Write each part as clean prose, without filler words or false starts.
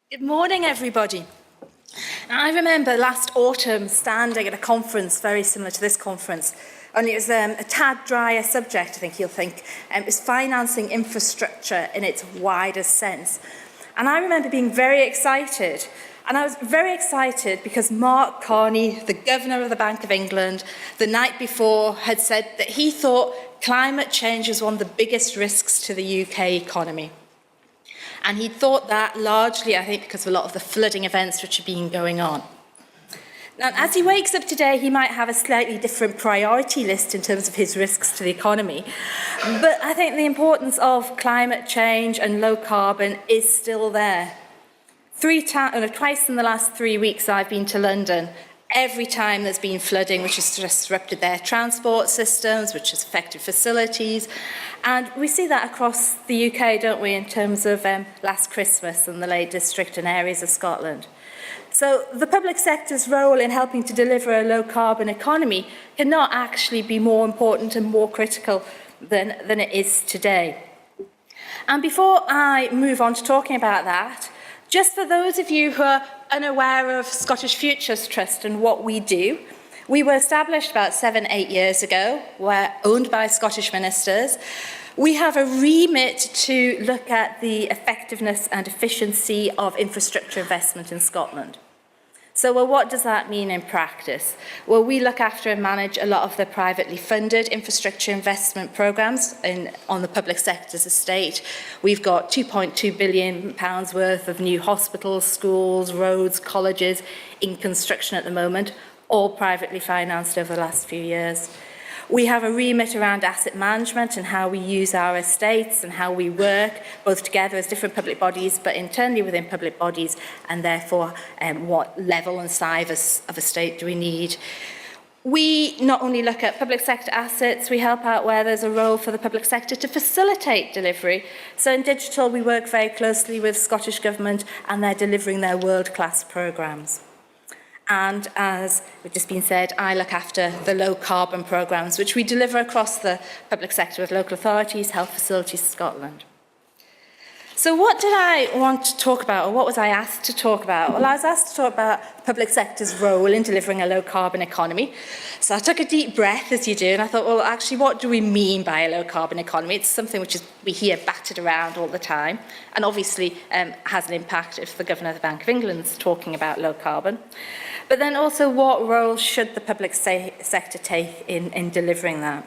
Good morning, everybody. I remember last autumn standing at a conference very similar to this conference, only it was a tad drier subject, I think you'll think. It was financing infrastructure in its widest sense. And I remember being very excited. And I was very excited because Mark Carney, the Governor of the Bank of England, the night before had said that he thought climate change was one of the biggest risks to the UK economy. And he thought that largely, I think, because of a lot of the flooding events which have been going on. Now, as he wakes up today, he might have a slightly different priority list in terms of his risks to the economy. But I think the importance of climate change and low carbon is still there. Twice in the last 3 weeks I've been to London. Every time there's been flooding which has disrupted their transport systems, which has affected facilities. And we see that across the UK, don't we, in terms of last Christmas and the Lake District and areas of Scotland. So the public sector's role in helping to deliver a low-carbon economy cannot actually be more important and more critical than it is today. And before I move on to talking about that, just for those of you who are unaware of Scottish Futures Trust and what we do, we were established about 7-8 years ago. We're owned by Scottish ministers. We have a remit to look at the effectiveness and efficiency of infrastructure investment in Scotland. So, what does that mean in practice? Well, we look after and manage a lot of the privately funded infrastructure investment programmes on the public sector's estate. We've got £2.2 billion worth of new hospitals, schools, roads, colleges in construction at the moment, all privately financed over the last few years. We have a remit around asset management and how we use our estates and how we work, both together as different public bodies, but internally within public bodies, and therefore what level and size of estate do we need. We not only look at public sector assets, we help out where there's a role for the public sector to facilitate delivery. So in digital, we work very closely with Scottish Government, and they're delivering their world-class programmes. And as it's just been said, I look after the low-carbon programmes, which we deliver across the public sector with local authorities, health facilities, Scotland. So what did I want to talk about, or what was I asked to talk about? Well, I was asked to talk about the public sector's role in delivering a low-carbon economy. So I took a deep breath, as you do, and I thought, well, actually, what do we mean by a low-carbon economy? It's something which we hear battered around all the time, and obviously has an impact if the Governor of the Bank of England's talking about low-carbon. But then also, what role should the public sector take in delivering that?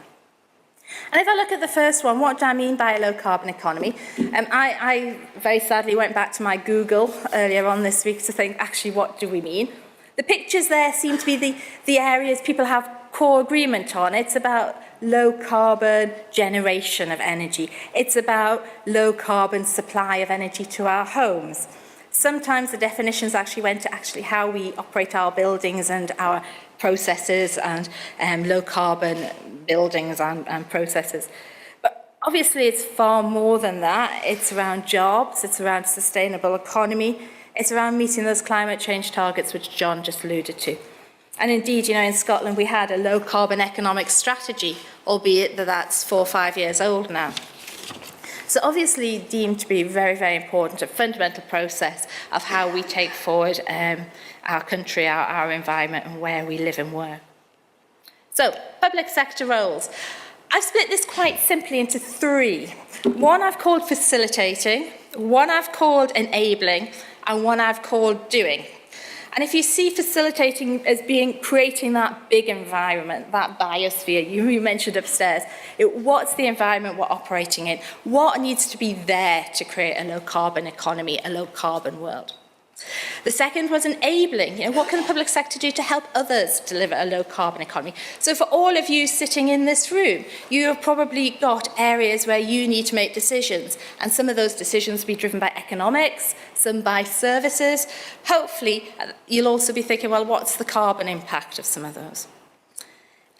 And if I look at the first one, what do I mean by a low-carbon economy? I very sadly went back to my Google earlier on this week to think, actually, what do we mean? The pictures there seem to be the areas people have core agreement on. It's about low-carbon generation of energy. It's about low-carbon supply of energy to our homes. Sometimes the definitions actually went to how we operate our buildings and our processes and low-carbon buildings and processes. But obviously it's far more than that. It's around jobs, it's around sustainable economy, it's around meeting those climate change targets which John just alluded to. And indeed, in Scotland we had a low-carbon economic strategy, albeit that that's 4 or 5 years old now. So obviously deemed to be very, very important, a fundamental process of how we take forward our country, our environment, and where we live and work. So, public sector roles. I've split this quite simply into 3. One I've called facilitating, one I've called enabling, and one I've called doing. And if you see facilitating as being creating that big environment, that biosphere you mentioned upstairs, what's the environment we're operating in? What needs to be there to create a low-carbon economy, a low-carbon world? The second was enabling. What can the public sector do to help others deliver a low-carbon economy? So for all of you sitting in this room, you have probably got areas where you need to make decisions, and some of those decisions will be driven by economics, some by services. Hopefully, you'll also be thinking, well, what's the carbon impact of some of those?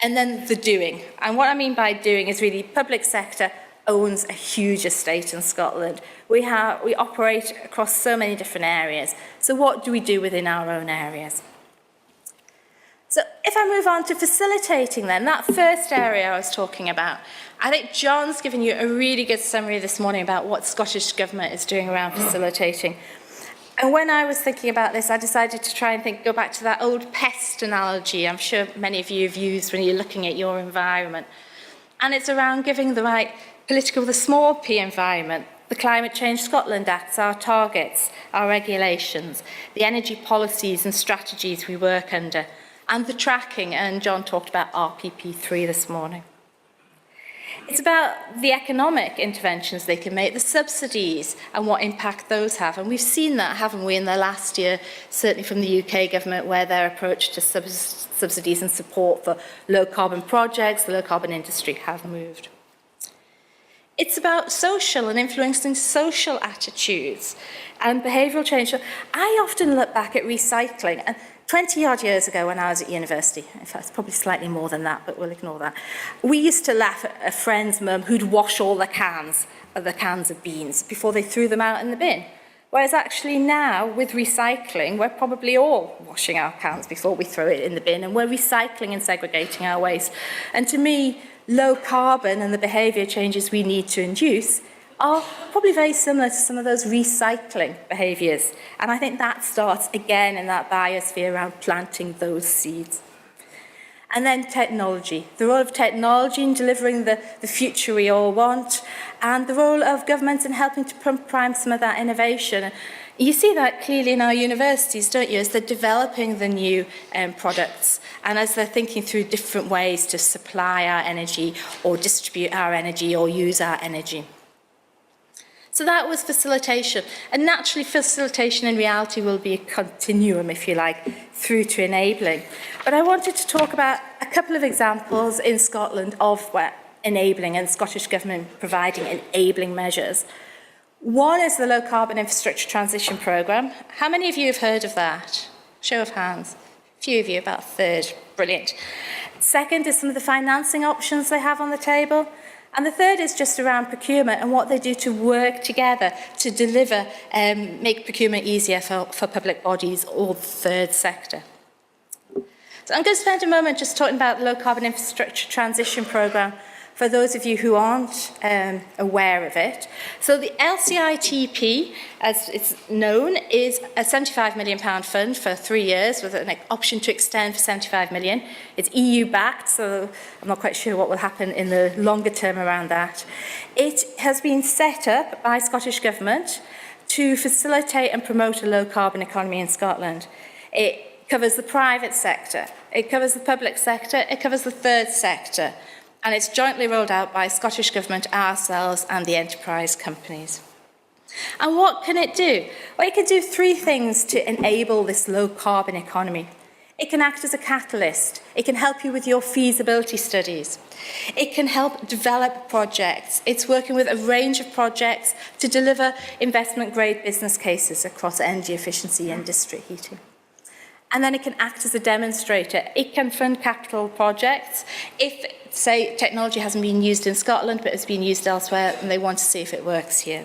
And then the doing. And what I mean by doing is really public sector owns a huge estate in Scotland. We operate across so many different areas. So what do we do within our own areas? So if I move on to facilitating then, that first area I was talking about, I think John's given you a really good summary this morning about what Scottish Government is doing around facilitating. And when I was thinking about this, I decided to try and go back to that old pest analogy I'm sure many of you have used when you're looking at your environment. And it's around giving the right the small p environment, the Climate Change Scotland Acts, our targets, our regulations, the energy policies and strategies we work under, and the tracking, and John talked about RPP3 this morning. It's about the economic interventions they can make, the subsidies and what impact those have. And we've seen that, haven't we, in the last year, certainly from the UK government, where their approach to subsidies and support for low-carbon projects, the low-carbon industry, have moved. It's about social and influencing social attitudes and behavioural change. So I often look back at recycling, and 20-odd years ago when I was at university, in fact, it's probably slightly more than that, but we'll ignore that, we used to laugh at a friend's mum who'd wash all the cans of beans before they threw them out in the bin. Whereas actually now, with recycling, we're probably all washing our cans before we throw it in the bin, and we're recycling and segregating our waste. And to me, low carbon and the behaviour changes we need to induce are probably very similar to some of those recycling behaviours. And I think that starts again in that biosphere around planting those seeds. And then technology, the role of technology in delivering the future we all want, and the role of governments in helping to prime some of that innovation. You see that clearly in our universities, don't you, as they're developing the new products and as they're thinking through different ways to supply our energy or distribute our energy or use our energy. So that was facilitation. And naturally, facilitation in reality will be a continuum, if you like, through to enabling. But I wanted to talk about a couple of examples in Scotland of enabling and Scottish Government providing enabling measures. One is the Low Carbon Infrastructure Transition Programme. How many of you have heard of that? Show of hands. A few of you, about a third. Brilliant. Second is some of the financing options they have on the table. And the third is just around procurement and what they do to work together to deliver, make procurement easier for public bodies or the third sector. So I'm going to spend a moment just talking about the Low Carbon Infrastructure Transition Programme for those of you who aren't aware of it. So the LCIGP, as it's known, is a £75 million fund for 3 years with an option to extend for £75 million. It's EU-backed, so I'm not quite sure what will happen in the longer term around that. It has been set up by Scottish Government to facilitate and promote a low-carbon economy in Scotland. It covers the private sector, it covers the public sector, it covers the third sector. And it's jointly rolled out by Scottish Government, ourselves, and the enterprise companies. And what can it do? Well, it can do 3 things to enable this low-carbon economy. It can act as a catalyst. It can help you with your feasibility studies. It can help develop projects. It's working with a range of projects to deliver investment-grade business cases across energy efficiency and district heating. And then it can act as a demonstrator. It can fund capital projects if, say, technology hasn't been used in Scotland but has been used elsewhere and they want to see if it works here.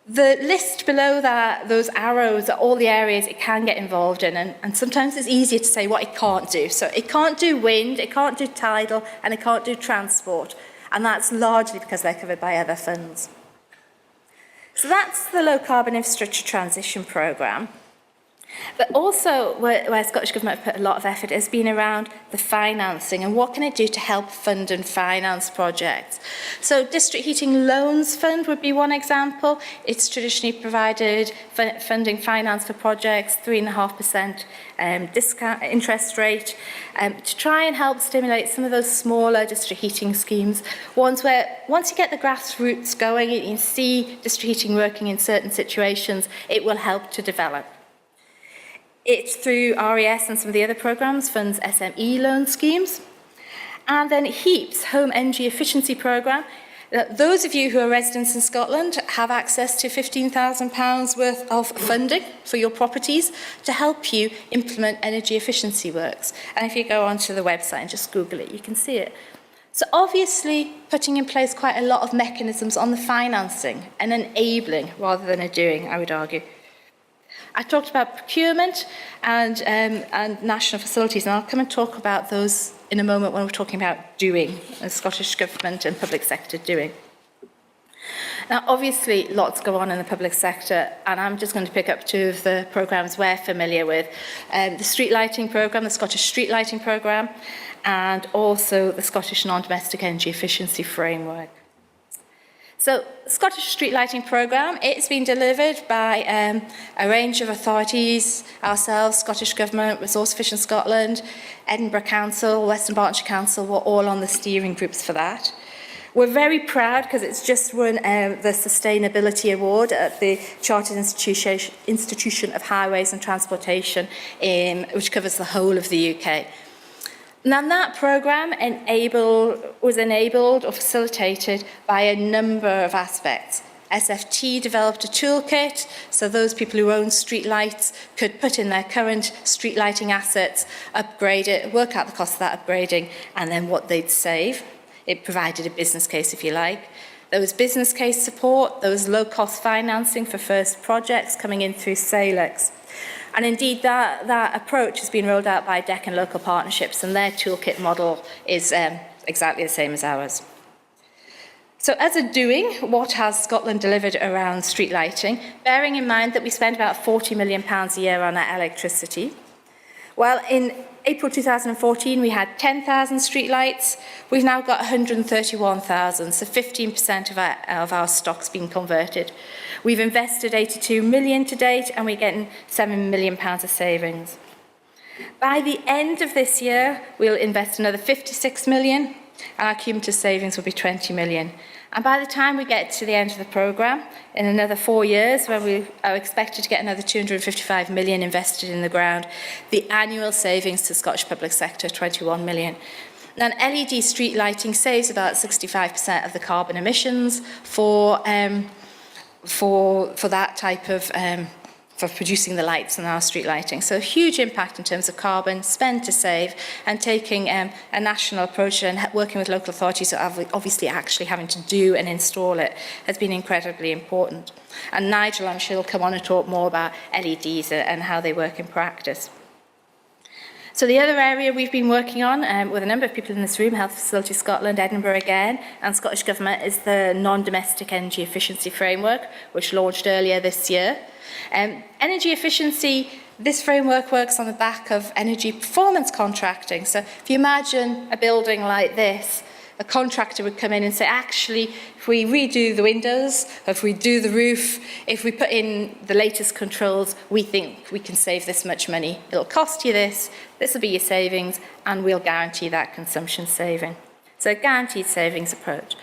The list below that, those arrows, are all the areas it can get involved in, and sometimes it's easier to say what it can't do. So it can't do wind, it can't do tidal, and it can't do transport. And that's largely because they're covered by other funds. So that's the Low Carbon Infrastructure Transition Programme. But also, where Scottish Government have put a lot of effort has been around the financing and what can it do to help fund and finance projects. So District Heating Loans Fund would be one example. It's traditionally provided funding finance for projects, 3.5% discount interest rate, to try and help stimulate some of those smaller district heating schemes, ones where once you get the grassroots going, you can see district heating working in certain situations, it will help to develop. It, through RES and some of the other programmes, funds SME loan schemes. And then HEEPS, Home Energy Efficiency Programme. Those of you who are residents in Scotland have access to £15,000 worth of funding for your properties to help you implement energy efficiency works. And if you go onto the website and just Google it, you can see it. So obviously putting in place quite a lot of mechanisms on the financing and enabling rather than a doing, I would argue. I talked about procurement and national facilities, and I'll come and talk about those in a moment when we're talking about doing, the Scottish Government and public sector doing. Now, obviously, lots go on in the public sector, and I'm just going to pick up two of the programmes we're familiar with. The street lighting programme, the Scottish Street Lighting Programme, and also the Scottish Non-Domestic Energy Efficiency Framework. So, the Scottish Street Lighting Programme, it's been delivered by a range of authorities, ourselves, Scottish Government, Resource Efficient Scotland, Edinburgh Council, Western Bartonshire Council were all on the steering groups for that. We're very proud because it's just won the Sustainability Award at the Chartered Institution of Highways and Transportation, which covers the whole of the UK. Now, that programme was enabled or facilitated by a number of aspects. SFT developed a toolkit, so those people who own street lights could put in their current street lighting assets, upgrade it, work out the cost of that upgrading, and then what they'd save. It provided a business case, if you like. There was business case support, there was low-cost financing for first projects coming in through SALEX. And indeed, that approach has been rolled out by DEC and local partnerships, and their toolkit model is exactly the same as ours. So as a doing, what has Scotland delivered around street lighting, bearing in mind that we spend about £40 million a year on our electricity? Well, in April 2014, we had 10,000 streetlights. We've now got 131,000, so 15% of our stock's been converted. We've invested 82 million to date, and we're getting £7 million of savings. By the end of this year, we'll invest another 56 million, and our cumulative savings will be 20 million. And by the time we get to the end of the programme, in another 4 years, when we are expected to get another 255 million invested in the ground, the annual savings to the Scottish public sector, 21 million. Now, LED street lighting saves about 65% of the carbon emissions for that type of for producing the lights in our street lighting. So a huge impact in terms of carbon, spend to save, and taking a national approach and working with local authorities who are obviously actually having to do and install it has been incredibly important. And Nigel, I'm sure, will come on and talk more about LEDs and how they work in practice. So the other area we've been working on with a number of people in this room, Health Facilitation Scotland, Edinburgh again, and Scottish Government, is the Non-Domestic Energy Efficiency Framework, which launched earlier this year. Energy efficiency, this framework works on the back of energy performance contracting. So if you imagine a building like this, a contractor would come in and say, actually, if we redo the windows, if we do the roof, if we put in the latest controls, we think we can save this much money. It'll cost you this will be your savings, and we'll guarantee that consumption saving. So a guaranteed savings approach.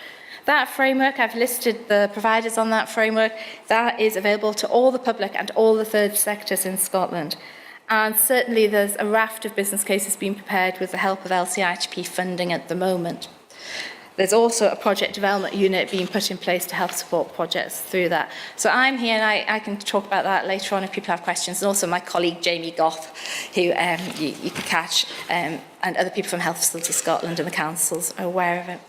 That framework, I've listed the providers on that framework, that is available to all the public and all the third sectors in Scotland. And certainly there's a raft of business cases being prepared with the help of LCIGP funding at the moment. There's also a project development unit being put in place to help support projects through that. So I'm here, and I can talk about that later on if people have questions. And also my colleague Jamie Goff, who you can catch, and other people from Health Facilitation Scotland and the councils are aware of it.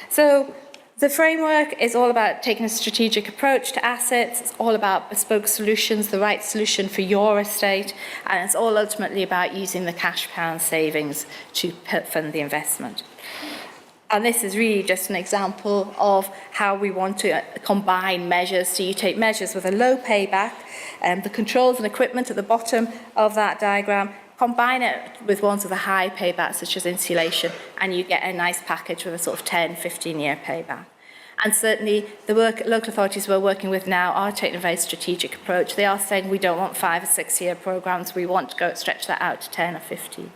So the framework is all about taking a strategic approach to assets. It's all about bespoke solutions, the right solution for your estate, and it's all ultimately about using the cash pound savings to fund the investment. And this is really just an example of how we want to combine measures. So you take measures with a low payback, the controls and equipment at the bottom of that diagram, combine it with ones with a high payback, such as insulation, and you get a nice package with a sort of 10, 15-year payback. And certainly the local authorities we're working with now are taking a very strategic approach. They are saying we don't want 5 or 6 year programmes, we want to stretch that out to 10 or 15.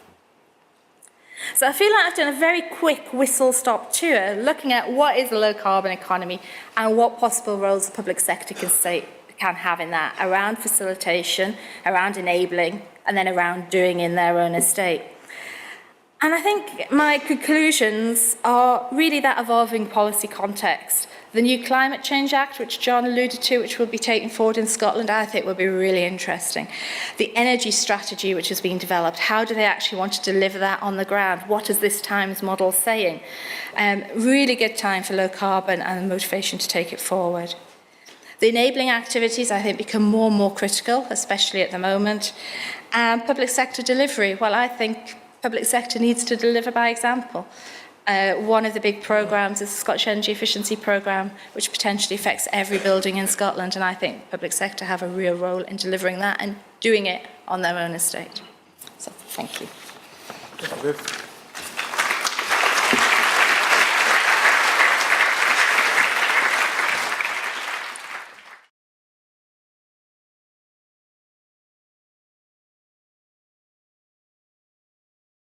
So I feel like I've done a very quick whistle-stop tour looking at what is a low-carbon economy and what possible roles the public sector can have in that, around facilitation, around enabling, and then around doing in their own estate. And I think my conclusions are really that evolving policy context. The new Climate Change Act, which John alluded to, which will be taken forward in Scotland, I think will be really interesting. The energy strategy which is being developed, how do they actually want to deliver that on the ground? What is this Times model saying? Really good time for low carbon and the motivation to take it forward. The enabling activities, I think, become more and more critical, especially at the moment. And public sector delivery, well, I think public sector needs to deliver by example. One of the big programmes is the Scottish Energy Efficiency Programme, which potentially affects every building in Scotland, and I think the public sector have a real role in delivering that and doing it on their own estate. So, thank you.